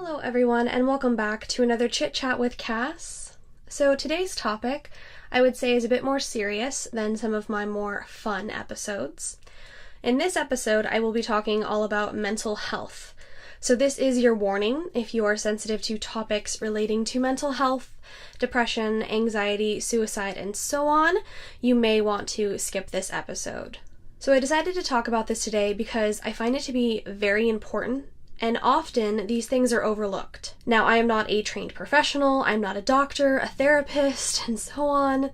Hello everyone, and welcome back to another Chit Chat with Cass. So today's topic, I would say, is a bit more serious than some of my more fun episodes. In this episode, I will be talking all about mental health. So this is your warning if you are sensitive to topics relating to mental health, depression, anxiety, suicide, and so on. You may want to skip this episode. So I decided to talk about this today because I find it to be very important, and often these things are overlooked. Now, I am not a trained professional, I'm not a doctor, a therapist, and so on.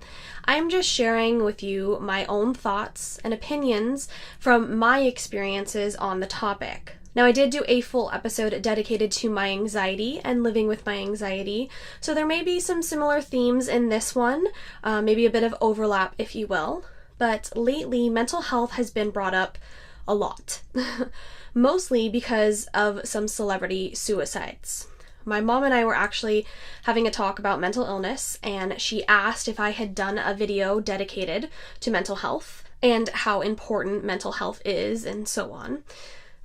I'm just sharing with you my own thoughts and opinions from my experiences on the topic. Now, I did do a full episode dedicated to my anxiety and living with my anxiety, so there may be some similar themes in this one, maybe a bit of overlap, if you will. But lately, mental health has been brought up a lot. Mostly because of some celebrity suicides. My mom and I were actually having a talk about mental illness, and she asked if I had done a video dedicated to mental health and how important mental health is and so on,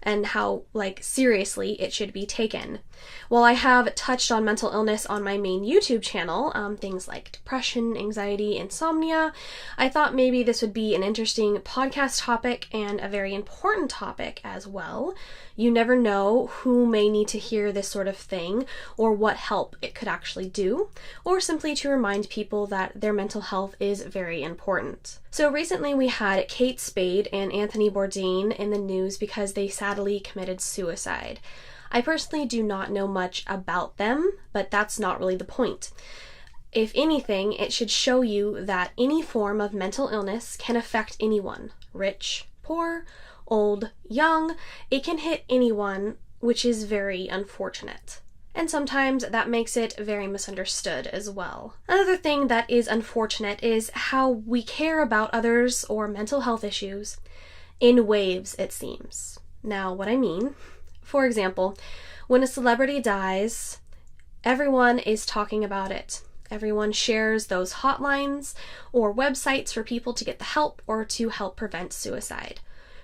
and how, seriously it should be taken. While I have touched on mental illness on my main YouTube channel, things like depression, anxiety, insomnia, I thought maybe this would be an interesting podcast topic and a very important topic as well. You never know who may need to hear this sort of thing or what help it could actually do, or simply to remind people that their mental health is very important. So recently we had Kate Spade and Anthony Bourdain in the news because they sadly committed suicide. I personally do not know much about them, but that's not really the point. If anything, it should show you that any form of mental illness can affect anyone, rich, poor, old, young. It can hit anyone, which is very unfortunate. And sometimes that makes it very misunderstood as well. Another thing that is unfortunate is how we care about others or mental health issues in waves, it seems. Now, what I mean, for example, when a celebrity dies, everyone is talking about it. Everyone shares those hotlines or websites for people to get the help or to help prevent suicide.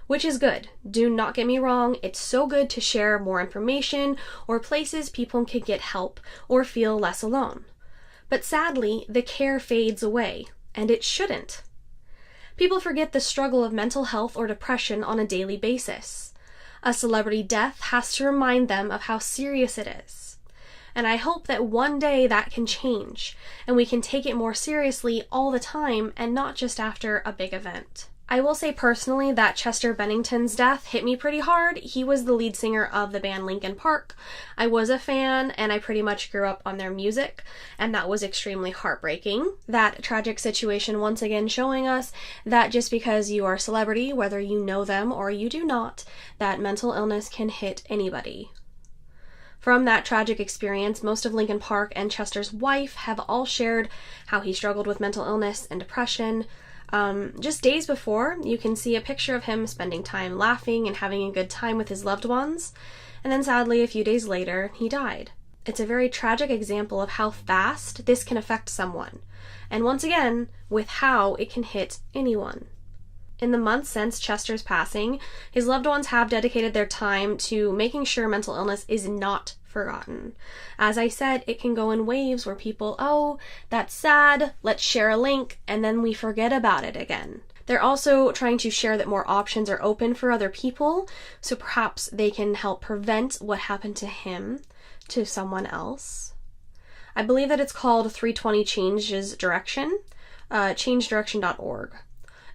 Which is good. Do not get me wrong, it's so good to share more information or places people can get help or feel less alone. But sadly, the care fades away, and it shouldn't. People forget the struggle of mental health or depression on a daily basis. A celebrity death has to remind them of how serious it is. And I hope that one day that can change, and we can take it more seriously all the time and not just after a big event. I will say personally that Chester Bennington's death hit me pretty hard. He was the lead singer of the band Linkin Park. I was a fan, and I pretty much grew up on their music, and that was extremely heartbreaking. That tragic situation once again showing us that just because you are a celebrity, whether you know them or you do not, that mental illness can hit anybody. From that tragic experience, most of Linkin Park and Chester's wife have all shared how he struggled with mental illness and depression. Just days before, you can see a picture of him spending time laughing and having a good time with his loved ones, and then sadly, a few days later, he died. It's a very tragic example of how fast this can affect someone, and once again, with how it can hit anyone. In the months since Chester's passing, his loved ones have dedicated their time to making sure mental illness is not forgotten. As I said, it can go in waves where people, oh, that's sad, let's share a link, and then we forget about it again. They're also trying to share that more options are open for other people, so perhaps they can help prevent what happened to him to someone else. I believe that it's called 320 Changes Direction, changedirection.org.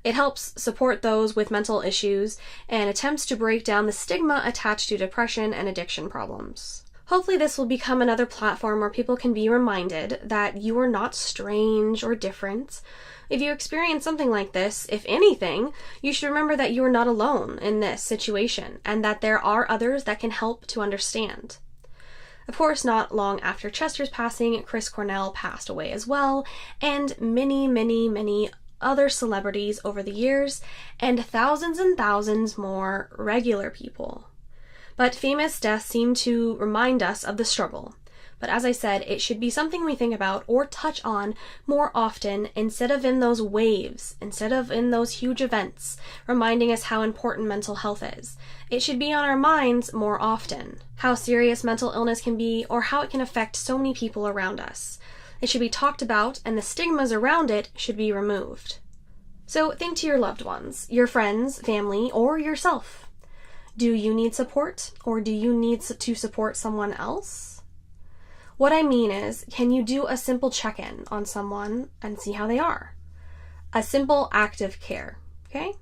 It helps support those with mental issues and attempts to break down the stigma attached to depression and addiction problems. Hopefully this will become another platform where people can be reminded that you are not strange or different. If you experience something like this, if anything, you should remember that you are not alone in this situation and that there are others that can help to understand. Of course, not long after Chester's passing, Chris Cornell passed away as well, and many other celebrities over the years, and thousands more regular people. But famous deaths seem to remind us of the struggle. But as I said, it should be something we think about or touch on more often instead of in those waves, instead of in those huge events, reminding us how important mental health is. It should be on our minds more often, how serious mental illness can be or how it can affect so many people around us. It should be talked about, and the stigmas around it should be removed. So think to your loved ones, your friends, family, or yourself. Do you need support, or do you need to support someone else? What I mean is, can you do a simple check-in on someone and see how they are? A simple act of care, okay?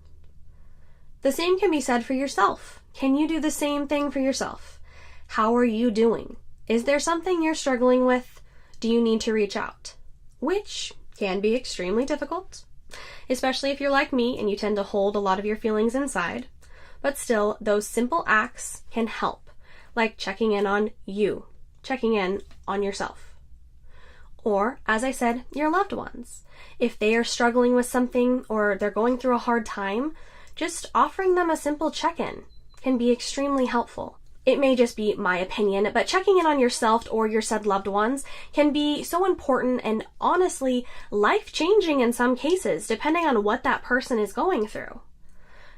The same can be said for yourself. Can you do the same thing for yourself? How are you doing? Is there something you're struggling with? Do you need to reach out? Which can be extremely difficult, especially if you're like me and you tend to hold a lot of your feelings inside. But still, those simple acts can help, like checking in on you, checking in on yourself. Or, as I said, your loved ones. If they are struggling with something or they're going through a hard time, just offering them a simple check-in can be extremely helpful. It may just be my opinion, but checking in on yourself or your said loved ones can be so important and honestly life-changing in some cases, depending on what that person is going through.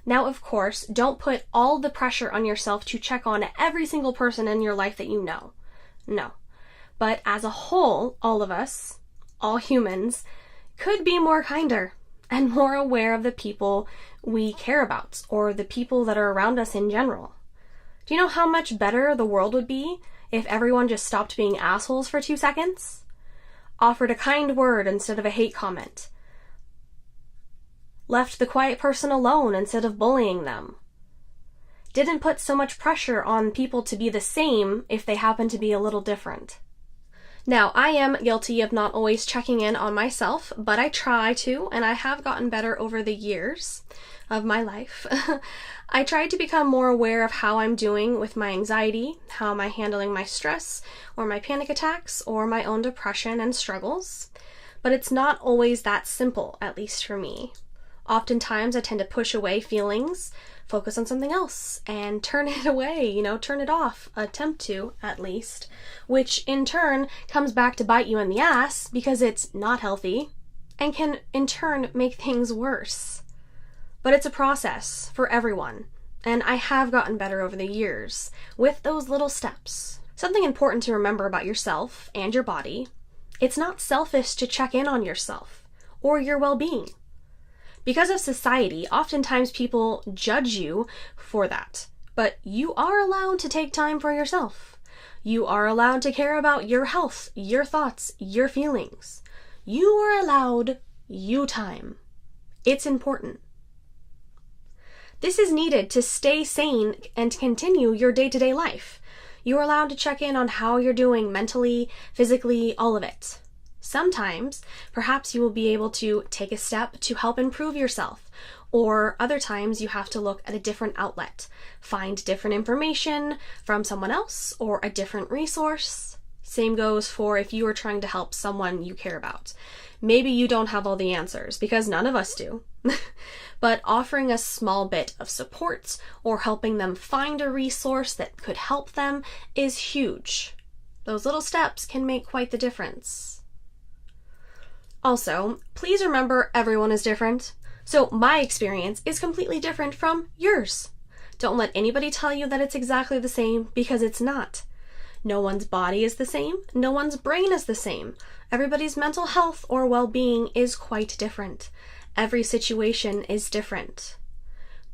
Now, of course, don't put all the pressure on yourself to check on every single person in your life that you know. No. But as a whole, all of us, all humans, could be more kinder and more aware of the people we care about or the people that are around us in general. Do you know how much better the world would be if everyone just stopped being assholes for 2 seconds? Offered a kind word instead of a hate comment. Left the quiet person alone instead of bullying them. Didn't put so much pressure on people to be the same if they happen to be a little different. Now, I am guilty of not always checking in on myself, but I try to, and I have gotten better over the years of my life. I try to become more aware of how I'm doing with my anxiety, how am I handling my stress, or my panic attacks, or my own depression and struggles. But it's not always that simple, at least for me. Oftentimes, I tend to push away feelings, focus on something else, and turn it away, turn it off, attempt to, at least, which in turn comes back to bite you in the ass because it's not healthy and can in turn make things worse. But it's a process for everyone, and I have gotten better over the years with those little steps. Something important to remember about yourself and your body, it's not selfish to check in on yourself or your well-being. Because of society, oftentimes people judge you for that, but you are allowed to take time for yourself. You are allowed to care about your health, your thoughts, your feelings. You are allowed you time. It's important. This is needed to stay sane and continue your day-to-day life. You are allowed to check in on how you're doing mentally, physically, all of it. Sometimes, perhaps you will be able to take a step to help improve yourself, or other times you have to look at a different outlet, find different information from someone else or a different resource. Same goes for if you are trying to help someone you care about. Maybe you don't have all the answers, because none of us do. But offering a small bit of support or helping them find a resource that could help them is huge. Those little steps can make quite the difference. Also, please remember everyone is different. So my experience is completely different from yours. Don't let anybody tell you that it's exactly the same, because it's not. No one's body is the same. No one's brain is the same. Everybody's mental health or well-being is quite different. Every situation is different.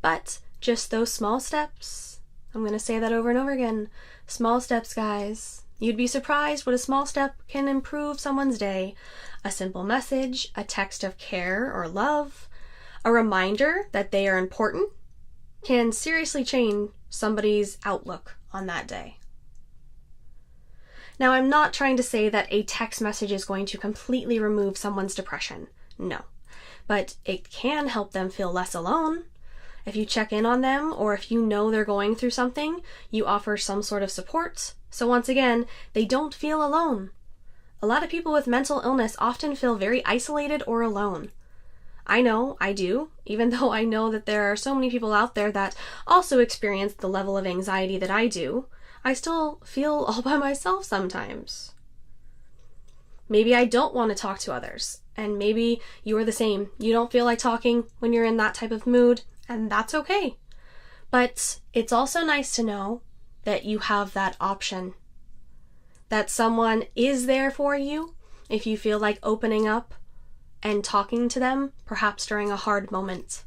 But just those small steps, I'm going to say that over and over again, small steps, guys. You'd be surprised what a small step can improve someone's day. A simple message, a text of care or love, a reminder that they are important can seriously change somebody's outlook on that day. Now, I'm not trying to say that a text message is going to completely remove someone's depression. No. But it can help them feel less alone. If you check in on them, or if you know they're going through something, you offer some sort of support. So once again, they don't feel alone. A lot of people with mental illness often feel very isolated or alone. I know, I do, even though I know that there are so many people out there that also experience the level of anxiety that I do, I still feel all by myself sometimes. Maybe I don't want to talk to others, and maybe you are the same. You don't feel like talking when you're in that type of mood, and that's okay. But it's also nice to know that you have that option, that someone is there for you if you feel like opening up and talking to them, perhaps during a hard moment.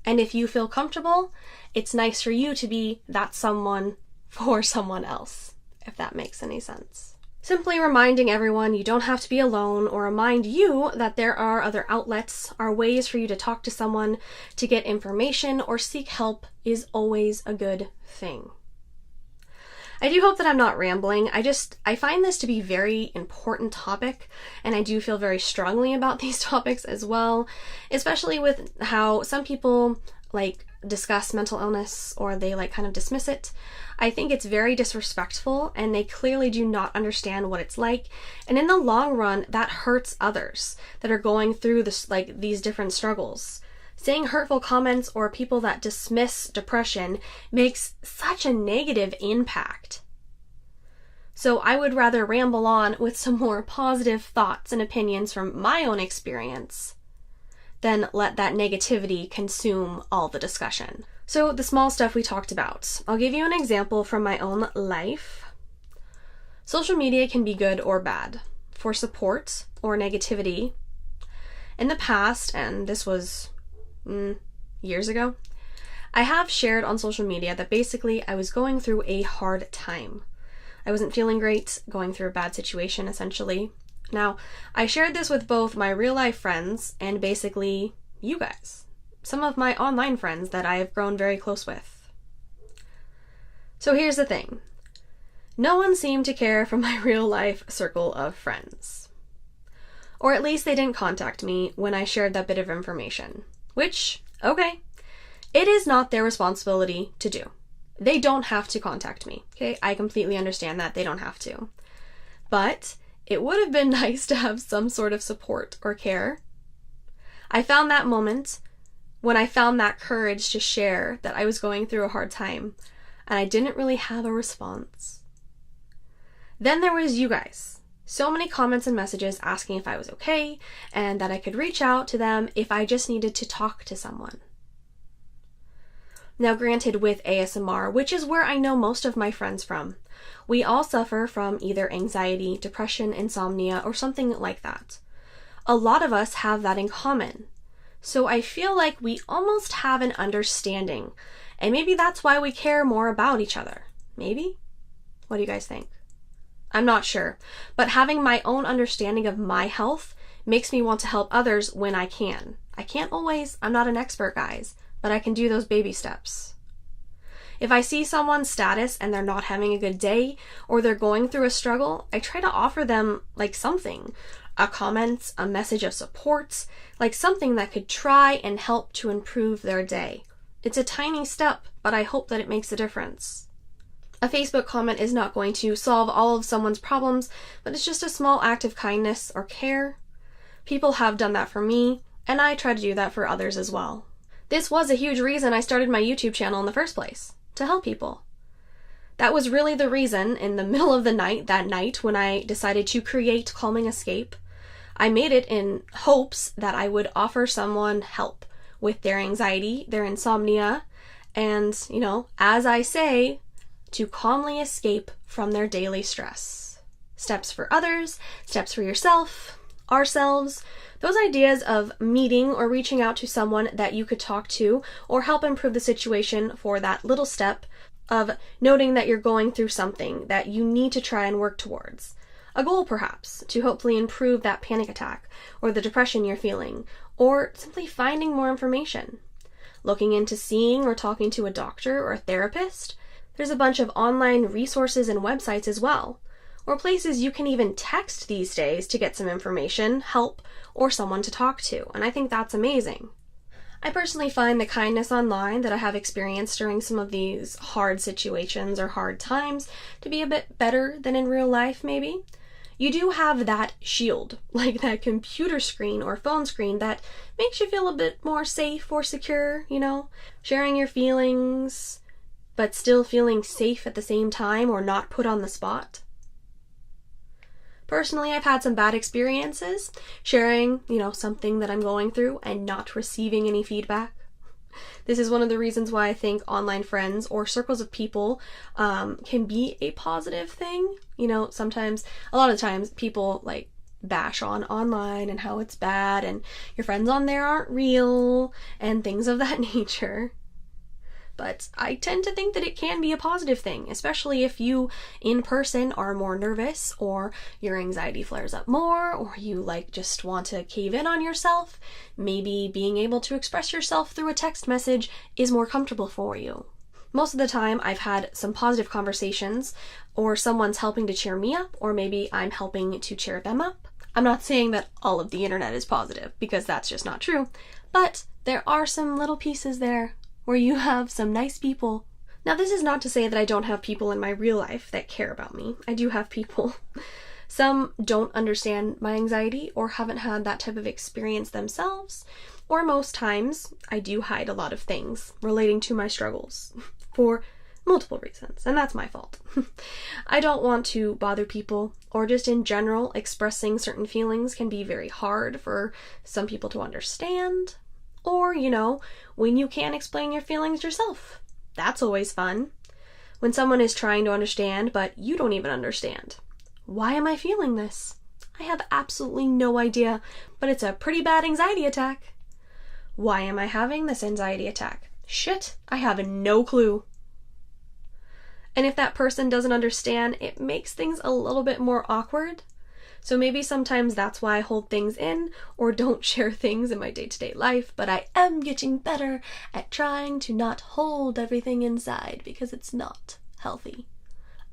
And if you feel comfortable, it's nice for you to be that someone for someone else, if that makes any sense. Simply reminding everyone you don't have to be alone, or remind you that there are other outlets, are ways for you to talk to someone, to get information, or seek help is always a good thing. I do hope that I'm not rambling. I find this to be a very important topic, and I do feel very strongly about these topics as well, especially with how some people discuss mental illness, or they kind of dismiss it. I think it's very disrespectful, and they clearly do not understand what it's like, and in the long run that hurts others that are going through this these different struggles. Saying hurtful comments or people that dismiss depression makes such a negative impact. So I would rather ramble on with some more positive thoughts and opinions from my own experience than let that negativity consume all the discussion. So the small stuff we talked about. I'll give you an example from my own life. Social media can be good or bad for support or negativity. In the past, and this was years ago, I have shared on social media that basically I was going through a hard time. I wasn't feeling great, going through a bad situation essentially. Now, I shared this with both my real life friends and basically you guys, some of my online friends that I have grown very close with. So here's the thing. No one seemed to care from my real life circle of friends. Or at least they didn't contact me when I shared that bit of information. Which, okay, it is not their responsibility to do. They don't have to contact me, okay? I completely understand that they don't have to. But it would have been nice to have some sort of support or care. I found that moment when I found that courage to share that I was going through a hard time, and I didn't really have a response. Then there was you guys. So many comments and messages asking if I was okay, and that I could reach out to them if I just needed to talk to someone. Now granted, with ASMR, which is where I know most of my friends from, we all suffer from either anxiety, depression, insomnia, or something like that. A lot of us have that in common. So I feel like we almost have an understanding, and maybe that's why we care more about each other. Maybe? What do you guys think? I'm not sure, but having my own understanding of my health makes me want to help others when I can. I can't always, I'm not an expert, guys, but I can do those baby steps. If I see someone's status and they're not having a good day, or they're going through a struggle, I try to offer them something, a comment, a message of support, something that could try and help to improve their day. It's a tiny step, but I hope that it makes a difference. A Facebook comment is not going to solve all of someone's problems, but it's just a small act of kindness or care. People have done that for me, and I try to do that for others as well. This was a huge reason I started my YouTube channel in the first place, to help people. That was really the reason, in the middle of the night, that night, when I decided to create Calming Escape. I made it in hopes that I would offer someone help with their anxiety, their insomnia, and, as I say, to calmly escape from their daily stress. Steps for others, steps for yourself, ourselves, those ideas of meeting or reaching out to someone that you could talk to or help improve the situation for that little step of noting that you're going through something that you need to try and work towards. A goal, perhaps, to hopefully improve that panic attack or the depression you're feeling, or simply finding more information. Looking into seeing or talking to a doctor or a therapist. There's a bunch of online resources and websites as well, or places you can even text these days to get some information, help, or someone to talk to, and I think that's amazing. I personally find the kindness online that I have experienced during some of these hard situations or hard times to be a bit better than in real life, maybe. You do have that shield, like that computer screen or phone screen that makes you feel a bit more safe or secure, sharing your feelings, but still feeling safe at the same time or not put on the spot. Personally, I've had some bad experiences sharing, something that I'm going through and not receiving any feedback. This is one of the reasons why I think online friends or circles of people can be a positive thing. Sometimes, a lot of times, people bash on online and how it's bad and your friends on there aren't real and things of that nature. But I tend to think that it can be a positive thing, especially if you in person are more nervous or your anxiety flares up more or you just want to cave in on yourself. Maybe being able to express yourself through a text message is more comfortable for you. Most of the time I've had some positive conversations or someone's helping to cheer me up or maybe I'm helping to cheer them up. I'm not saying that all of the internet is positive because that's just not true, but there are some little pieces there where you have some nice people. Now, this is not to say that I don't have people in my real life that care about me. I do have people. Some don't understand my anxiety or haven't had that type of experience themselves, or most times I do hide a lot of things relating to my struggles for multiple reasons, and that's my fault. I don't want to bother people, or just in general, expressing certain feelings can be very hard for some people to understand. Or, when you can't explain your feelings yourself. That's always fun. When someone is trying to understand, but you don't even understand. Why am I feeling this? I have absolutely no idea, but it's a pretty bad anxiety attack. Why am I having this anxiety attack? Shit, I have no clue. And if that person doesn't understand, it makes things a little bit more awkward. So maybe sometimes that's why I hold things in or don't share things in my day-to-day life, but I am getting better at trying to not hold everything inside because it's not healthy.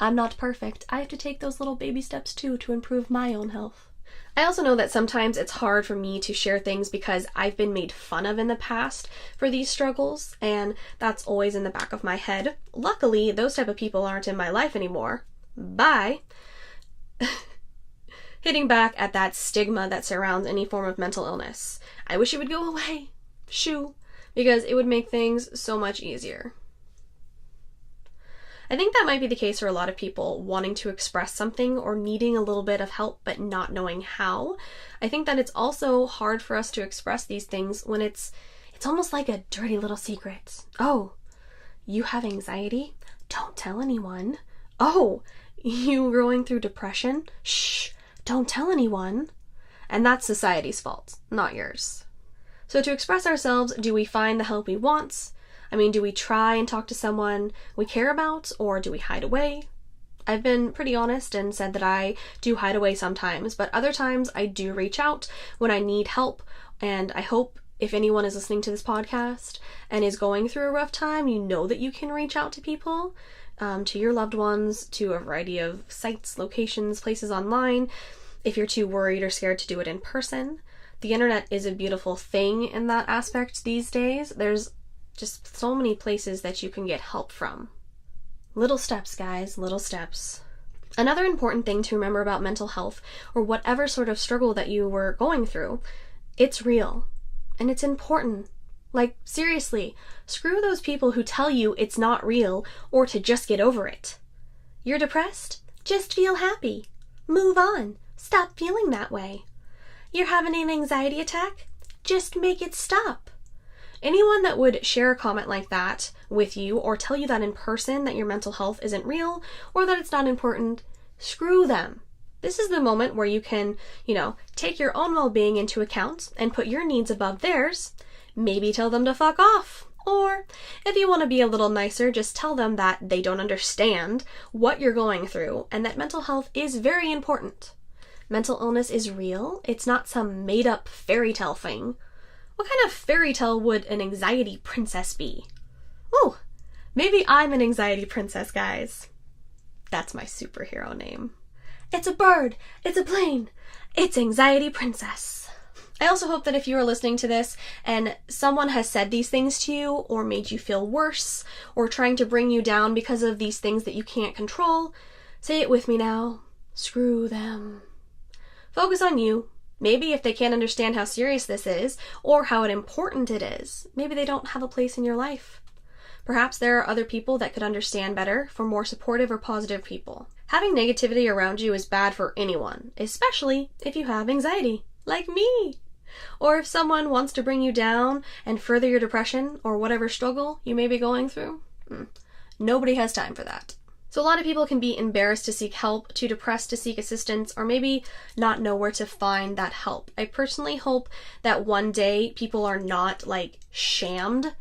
I'm not perfect. I have to take those little baby steps too to improve my own health. I also know that sometimes it's hard for me to share things because I've been made fun of in the past for these struggles, and that's always in the back of my head. Luckily, those type of people aren't in my life anymore. Bye. Hitting back at that stigma that surrounds any form of mental illness. I wish it would go away. Shoo. Because it would make things so much easier. I think that might be the case for a lot of people wanting to express something or needing a little bit of help but not knowing how. I think that it's also hard for us to express these things when it's almost like a dirty little secret. Oh, you have anxiety? Don't tell anyone. Oh, you going through depression? Shh. Don't tell anyone. And that's society's fault, not yours. So to express ourselves, do we find the help we want? Do we try and talk to someone we care about, or do we hide away? I've been pretty honest and said that I do hide away sometimes, but other times I do reach out when I need help, and I hope if anyone is listening to this podcast and is going through a rough time, you know that you can reach out to people. To your loved ones, to a variety of sites, locations, places online, if you're too worried or scared to do it in person. The internet is a beautiful thing in that aspect these days. There's just so many places that you can get help from. Little steps, guys, little steps. Another important thing to remember about mental health, or whatever sort of struggle that you were going through, it's real, and it's important. Seriously, screw those people who tell you it's not real or to just get over it. You're depressed? Just feel happy. Move on. Stop feeling that way. You're having an anxiety attack? Just make it stop. Anyone that would share a comment like that with you or tell you that in person that your mental health isn't real or that it's not important, screw them. This is the moment where you can, take your own well-being into account and put your needs above theirs. Maybe tell them to fuck off. Or if you want to be a little nicer, just tell them that they don't understand what you're going through and that mental health is very important. Mental illness is real. It's not some made-up fairy tale thing. What kind of fairy tale would an anxiety princess be? Ooh, maybe I'm an anxiety princess, guys. That's my superhero name. It's a bird. It's a plane. It's Anxiety Princess. I also hope that if you are listening to this and someone has said these things to you or made you feel worse or trying to bring you down because of these things that you can't control, say it with me now. Screw them. Focus on you. Maybe if they can't understand how serious this is or how important it is, maybe they don't have a place in your life. Perhaps there are other people that could understand better for more supportive or positive people. Having negativity around you is bad for anyone, especially if you have anxiety, like me. Or if someone wants to bring you down and further your depression or whatever struggle you may be going through. Nobody has time for that. So a lot of people can be embarrassed to seek help, too depressed to seek assistance, or maybe not know where to find that help. I personally hope that one day people are not shamed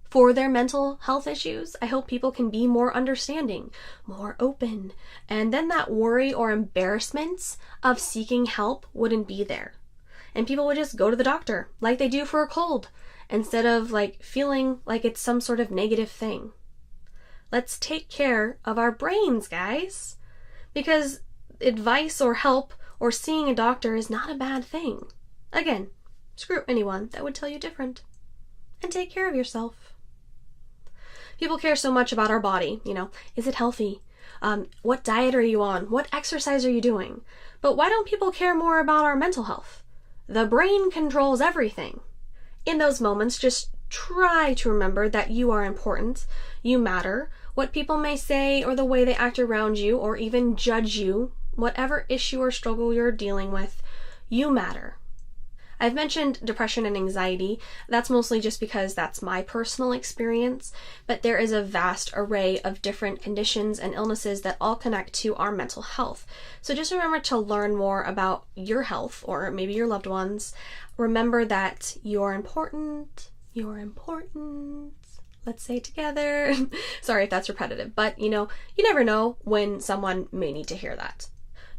for their mental health issues. I hope people can be more understanding, more open, and then that worry or embarrassment of seeking help wouldn't be there. And people would just go to the doctor like they do for a cold, instead of feeling like it's some sort of negative thing. Let's take care of our brains, guys, because advice or help or seeing a doctor is not a bad thing. Again, screw anyone that would tell you different. And take care of yourself. People care so much about our body, is it healthy? What diet are you on? What exercise are you doing? But why don't people care more about our mental health? The brain controls everything. In those moments, just try to remember that you are important, you matter. What people may say or the way they act around you or even judge you, whatever issue or struggle you're dealing with, you matter. I've mentioned depression and anxiety. That's mostly just because that's my personal experience, but there is a vast array of different conditions and illnesses that all connect to our mental health. So just remember to learn more about your health or maybe your loved ones. Remember that you're important. You're important. Let's say it together. Sorry if that's repetitive, but you never know when someone may need to hear that.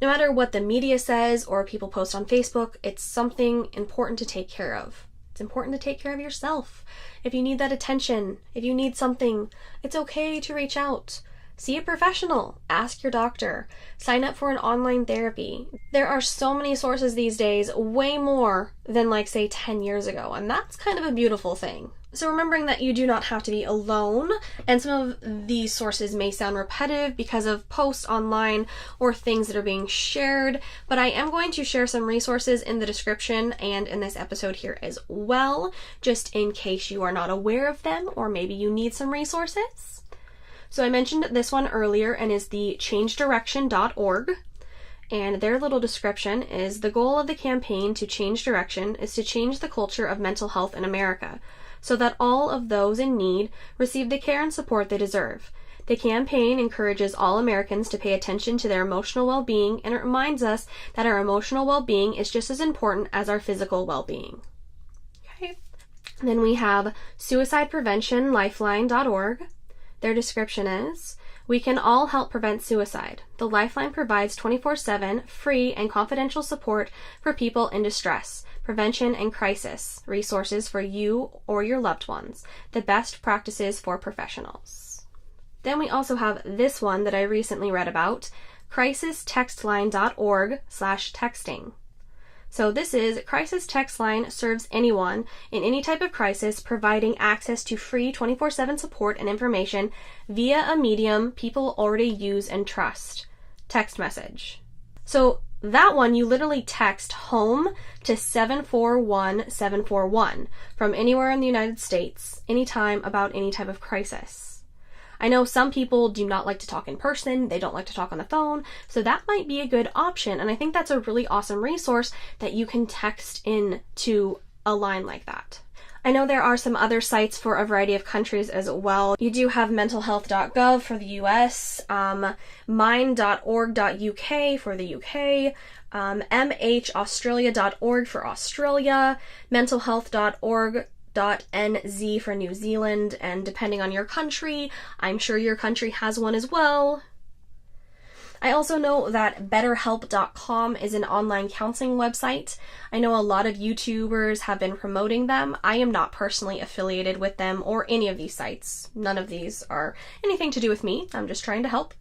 No matter what the media says or people post on Facebook, it's something important to take care of. It's important to take care of yourself. If you need that attention, if you need something, it's okay to reach out. See a professional. Ask your doctor. Sign up for an online therapy. There are so many sources these days, way more than say 10 years ago, and that's kind of a beautiful thing. So remembering that you do not have to be alone, and some of these sources may sound repetitive because of posts online or things that are being shared, but I am going to share some resources in the description and in this episode here as well, just in case you are not aware of them or maybe you need some resources. So I mentioned this one earlier and is the changedirection.org. And their little description is the goal of the campaign to change direction is to change the culture of mental health in America, so that all of those in need receive the care and support they deserve. The campaign encourages all Americans to pay attention to their emotional well-being, and it reminds us that our emotional well-being is just as important as our physical well-being. Okay. Then we have suicidepreventionlifeline.org. Their description is, we can all help prevent suicide. The Lifeline provides 24/7 free and confidential support for people in distress, prevention, and crisis resources for you or your loved ones, the best practices for professionals. Then we also have this one that I recently read about, crisistextline.org/texting. So this is Crisis Text Line serves anyone in any type of crisis, providing access to free 24/7 support and information via a medium people already use and trust. Text message. So that one, you literally text home to 741-741 from anywhere in the United States, anytime about any type of crisis. I know some people do not like to talk in person, they don't like to talk on the phone, so that might be a good option, and I think that's a really awesome resource that you can text in to a line like that. I know there are some other sites for a variety of countries as well. You do have mentalhealth.gov for the US, mind.org.uk for the UK, mhaustralia.org for Australia, mentalhealth.org.nz for New Zealand, and depending on your country, I'm sure your country has one as well. I also know that BetterHelp.com is an online counseling website. I know a lot of YouTubers have been promoting them. I am not personally affiliated with them or any of these sites. None of these are anything to do with me. I'm just trying to help.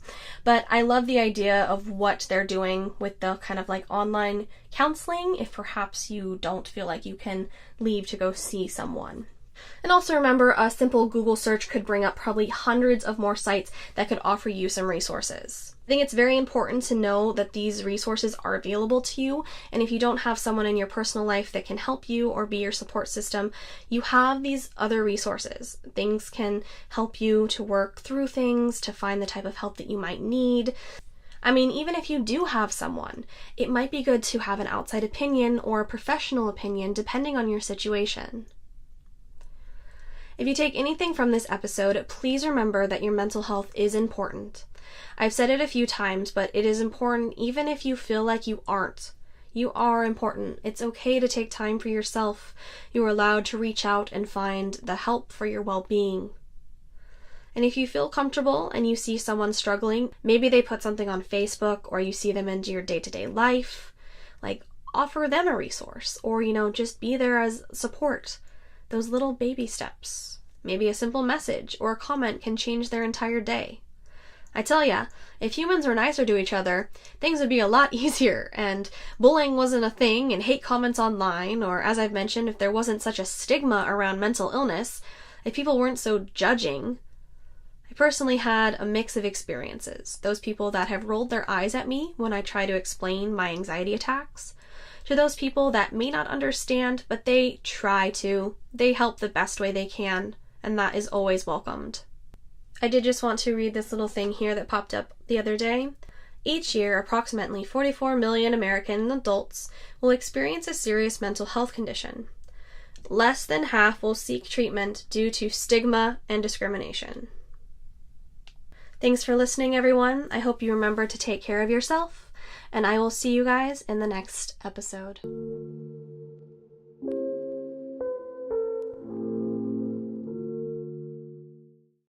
But I love the idea of what they're doing with the kind of online counseling if perhaps you don't feel like you can leave to go see someone. And also remember, a simple Google search could bring up probably hundreds of more sites that could offer you some resources. I think it's very important to know that these resources are available to you, and if you don't have someone in your personal life that can help you or be your support system, you have these other resources. Things can help you to work through things, to find the type of help that you might need. I mean, even if you do have someone, it might be good to have an outside opinion or a professional opinion depending on your situation. If you take anything from this episode, please remember that your mental health is important. I've said it a few times, but it is important even if you feel like you aren't. You are important. It's okay to take time for yourself. You are allowed to reach out and find the help for your well-being. And if you feel comfortable and you see someone struggling, maybe they put something on Facebook or you see them in your day-to-day life, like offer them a resource or, just be there as support. Those little baby steps. Maybe a simple message or a comment can change their entire day. I tell ya, if humans were nicer to each other, things would be a lot easier, and bullying wasn't a thing, and hate comments online, or as I've mentioned, if there wasn't such a stigma around mental illness, if people weren't so judging. I personally had a mix of experiences. Those people that have rolled their eyes at me when I try to explain my anxiety attacks, to those people that may not understand, but they try to. They help the best way they can, and that is always welcomed. I did just want to read this little thing here that popped up the other day. Each year, approximately 44 million American adults will experience a serious mental health condition. Less than half will seek treatment due to stigma and discrimination. Thanks for listening, everyone. I hope you remember to take care of yourself, and I will see you guys in the next episode.